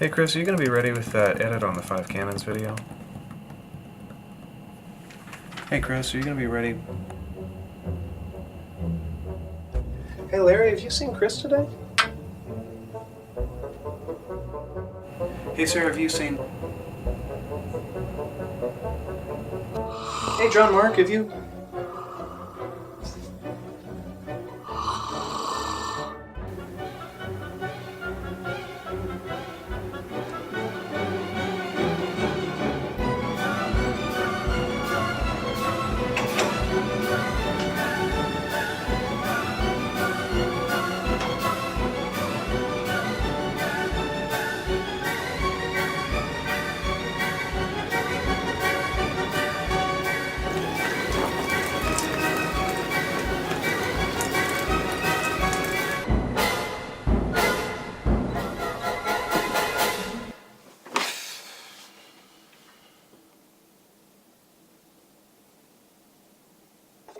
Hey Chris, are you going to be ready with that edit on the 5 cannons video? Hey Chris, are you going to be ready? Hey Larry, have you seen Chris today? Hey Sarah, have you seen... Hey John Mark, have you...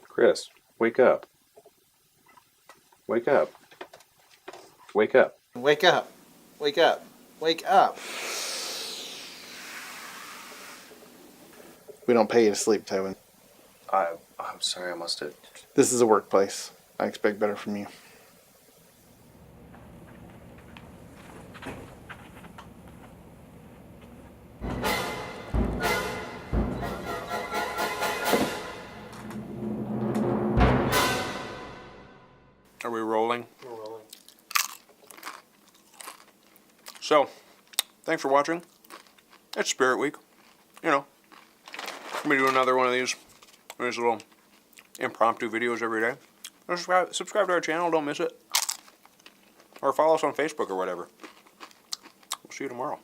Chris, wake up. Wake up. Wake up. Wake up. Wake up. Wake up. We don't pay you to sleep, Tywin. I'm sorry, I must have... This is a workplace. I expect better from you. Are we rolling? We're rolling. So, thanks for watching. It's Spirit Week. You know, I'm going to do another one of these little impromptu videos every day. Subscribe to our channel, don't miss it. Or follow us on Facebook or whatever. We'll see you tomorrow.